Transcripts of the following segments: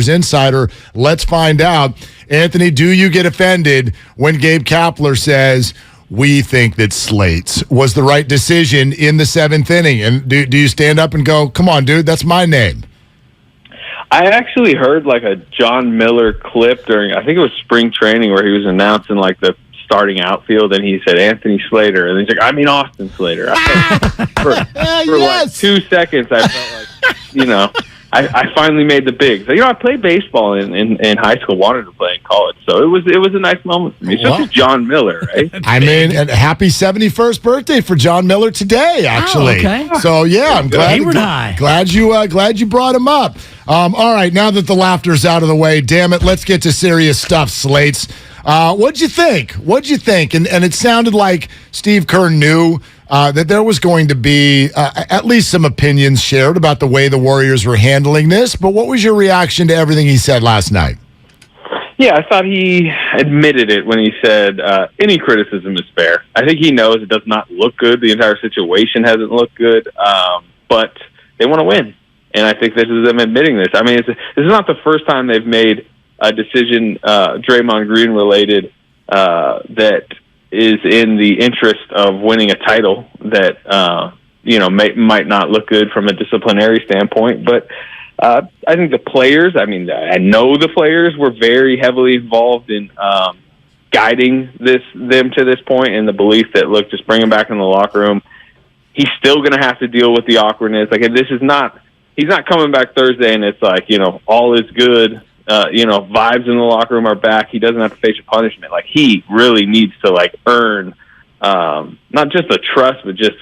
Insider. Let's find out. Anthony, do you get offended when Gabe Kapler says, we think that Slate's was the right decision in the 7th inning? And do you stand up and go, come on, dude, that's my name? I actually heard like a John Miller clip during, I think it was spring training, where he was announcing like the starting outfield, and he said Anthony Slater, and he's like, I mean Austin Slater. For like 2 seconds, I felt like, I finally made the big. So, I played baseball in high school, wanted to play in college, so it was a nice moment for me. So it's John Miller, right? I mean, and happy 71st birthday for John Miller today, actually. Oh, okay. So yeah, I'm glad you brought him up. All right, now that the laughter's out of the way, damn it, let's get to serious stuff, Slates. What'd you think? And it sounded like Steve Kerr knew that there was going to be at least some opinions shared about the way the Warriors were handling this. But what was your reaction to everything he said last night? Yeah, I thought he admitted it when he said any criticism is fair. I think he knows it does not look good. The entire situation hasn't looked good, but they want to win. And I think this is them admitting this. I mean, this is not the first time they've made a decision, Draymond Green related, that is in the interest of winning a title that, might not look good from a disciplinary standpoint. But I think the players, I know the players were very heavily involved in guiding them to this point, in the belief that, look, just bring him back in the locker room. He's still going to have to deal with the awkwardness. Like, he's not coming back Thursday and it's like, all is good. Vibes in the locker room are back. He doesn't have to face a punishment. Like, he really needs to earn not just the trust, but just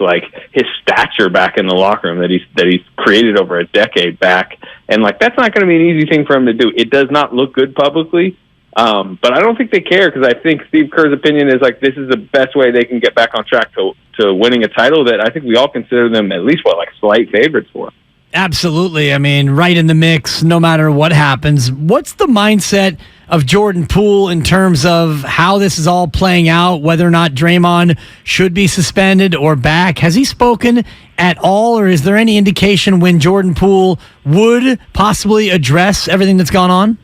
his stature back in the locker room that he's created over a decade back. And that's not going to be an easy thing for him to do. It does not look good publicly, but I don't think they care, because I think Steve Kerr's opinion is this is the best way they can get back on track to winning a title that I think we all consider them at least slight favorites for. Absolutely. I mean, right in the mix, no matter what happens. What's the mindset of Jordan Poole in terms of how this is all playing out, whether or not Draymond should be suspended or back? Has he spoken at all, or is there any indication when Jordan Poole would possibly address everything that's gone on?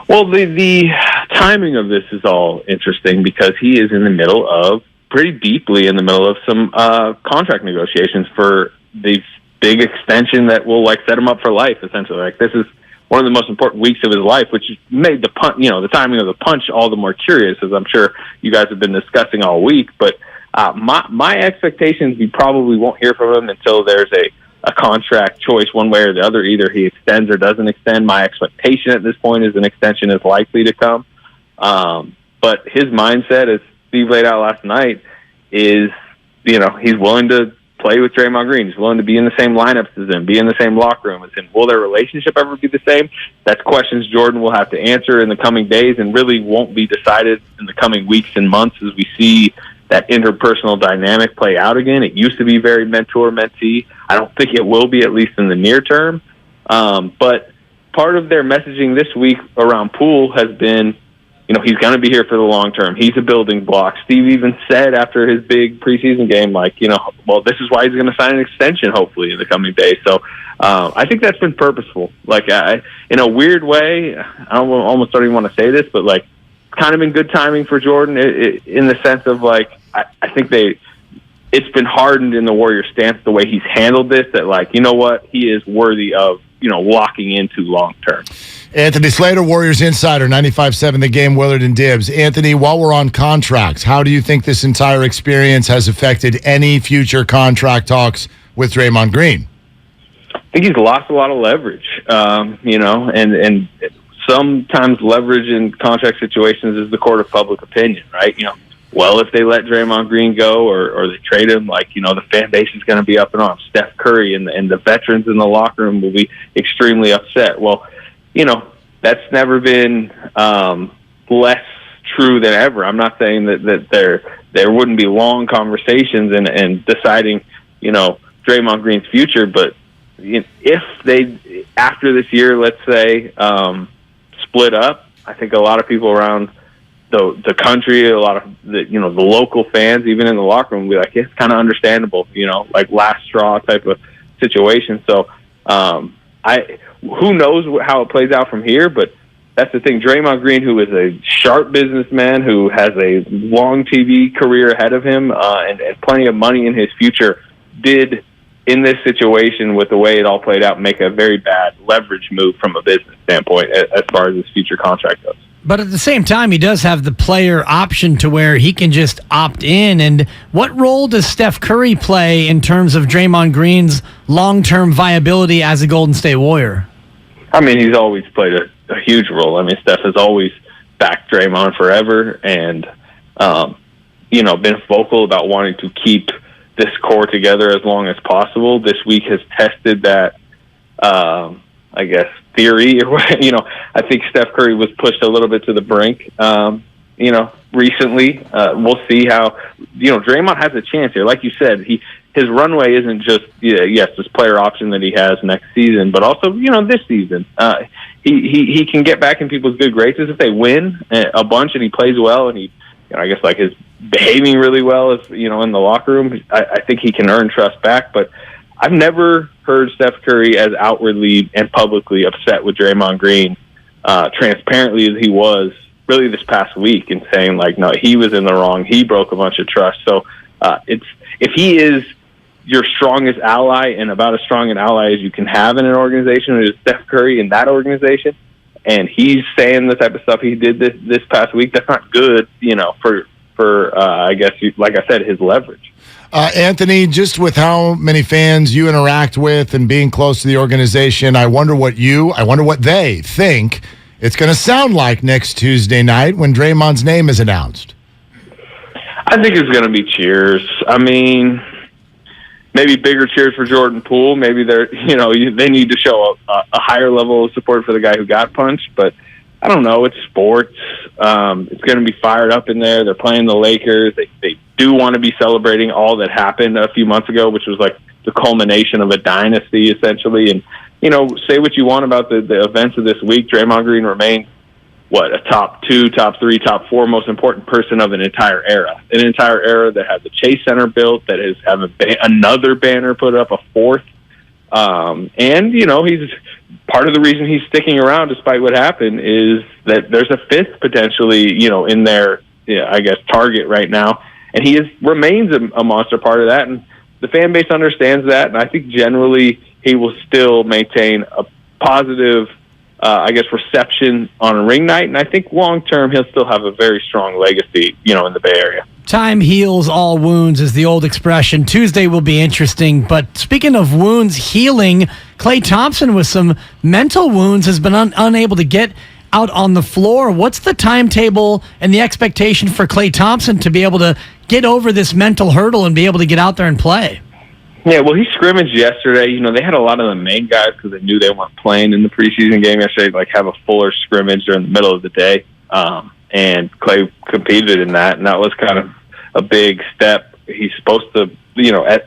Well, the timing of this is all interesting, because he is in the middle of, pretty deeply in the middle of some contract negotiations for the big extension that will set him up for life, essentially. This is one of the most important weeks of his life, which made the timing of the punch all the more curious, as I'm sure you guys have been discussing all week. But my expectations, we probably won't hear from him until there's a contract choice one way or the other. Either he extends or doesn't extend. My expectation at this point is an extension is likely to come. But his mindset, as Steve laid out last night, is, he's willing to play with Draymond Green. He's willing to be in the same lineups as him, be in the same locker room as him. Will their relationship ever be the same? That's questions Jordan will have to answer in the coming days, and really won't be decided in the coming weeks and months as we see that interpersonal dynamic play out again. It used to be very mentor-mentee. I don't think it will be, at least in the near term. But part of their messaging this week around Poole has been, he's going to be here for the long term. He's a building block. Steve even said after his big preseason game, well, this is why he's going to sign an extension, hopefully, in the coming days. So I think that's been purposeful. In a weird way, I almost don't even want to say this, but kind of been good timing for Jordan in the sense of I think it's been hardened in the Warrior stance the way he's handled this, that you know what, he is worthy of locking into long term. Anthony Slater, Warriors Insider, 95.7 The Game, Willard and Dibbs. Anthony, while we're on contracts, how do you think this entire experience has affected any future contract talks with Draymond Green? I think he's lost a lot of leverage, and sometimes leverage in contract situations is the court of public opinion, right? Well, if they let Draymond Green go or they trade him, the fan base is going to be up in arms. Steph Curry and the veterans in the locker room will be extremely upset. Well, that's never been less true than ever. I'm not saying that there wouldn't be long conversations and deciding, Draymond Green's future, but if they, after this year, let's say, split up, I think a lot of people around the country, a lot of the local fans, even in the locker room, will be it's kind of understandable, last straw type of situation. So who knows how it plays out from here, but that's the thing. Draymond Green, who is a sharp businessman, who has a long TV career ahead of him and plenty of money in his future, did, in this situation with the way it all played out, make a very bad leverage move from a business standpoint as far as his future contract goes. But at the same time, he does have the player option to where he can just opt in. And what role does Steph Curry play in terms of Draymond Green's long-term viability as a Golden State Warrior? I mean, he's always played a huge role. I mean, Steph has always backed Draymond forever and, been vocal about wanting to keep this core together as long as possible. This week has tested that, theory. I think Steph Curry was pushed a little bit to the brink, recently. We'll see how, Draymond has a chance here. Like you said, his runway isn't just, this player option that he has next season, but also, this season. He can get back in people's good graces if they win a bunch and he plays well and he, is behaving really well as, in the locker room. I think he can earn trust back, but I've never heard Steph Curry as outwardly and publicly upset with Draymond Green, transparently as he was really this past week, and saying no, he was in the wrong. He broke a bunch of trust. So if he is your strongest ally and about as strong an ally as you can have in an organization, is Steph Curry in that organization, and he's saying the type of stuff he did this past week, that's not good, for like I said, his leverage. Anthony, just with how many fans you interact with and being close to the organization, I wonder what they think it's going to sound like next Tuesday night when Draymond's name is announced. I think it's going to be cheers. I mean, maybe bigger cheers for Jordan Poole. Maybe they need to show a higher level of support for the guy who got punched, but I don't know. It's sports. It's going to be fired up in there. They're playing the Lakers. They do want to be celebrating all that happened a few months ago, which was like the culmination of a dynasty, essentially. And, say what you want about the events of this week. Draymond Green remains, a top 2, top 3, top 4 most important person of an entire era. An entire era that had the Chase Center built, that is having another banner put up, a fourth. And, he's part of the reason he's sticking around despite what happened is that there's a fifth potentially, in their, target right now. And he remains a monster part of that. And the fan base understands that. And I think generally he will still maintain a positive, reception on a ring night. And I think long-term he'll still have a very strong legacy, in the Bay Area. Time heals all wounds is the old expression. Tuesday will be interesting. But speaking of wounds healing, Klay Thompson with some mental wounds has been unable to get out on the floor. What's the timetable and the expectation for Klay Thompson to be able to get over this mental hurdle and be able to get out there and play? Yeah, well, he scrimmaged yesterday. They had a lot of the main guys because they knew they weren't playing in the preseason game yesterday, have a fuller scrimmage during the middle of the day. And Klay competed in that, and that was kind of a big step. He's supposed to,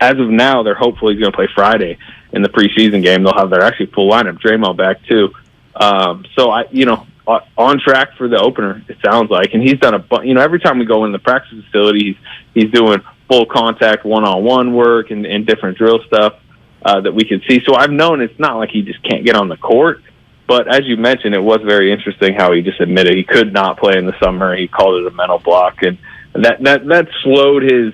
as of now, they're hopefully going to play Friday in the preseason game. They'll have their actually full lineup, Draymond back too. On track for the opener, it sounds like. And he's done every time we go in the practice facility, he's doing full contact one-on-one work and different drill stuff that we can see. So I've known it's not like he just can't get on the court. But as you mentioned, it was very interesting how he just admitted he could not play in the summer. He called it a mental block, and that slowed his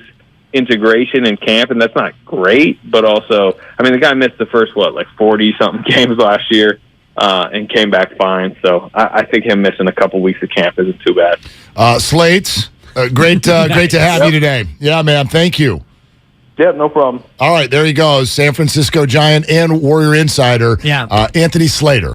integration in camp, and that's not great. But also, the guy missed the first 40-something games last year and came back fine. So I think him missing a couple weeks of camp isn't too bad. Slates, great to have you today. Yeah, man, thank you. Yep, no problem. All right, there he goes, San Francisco Giant and Warrior Insider, Anthony Slater.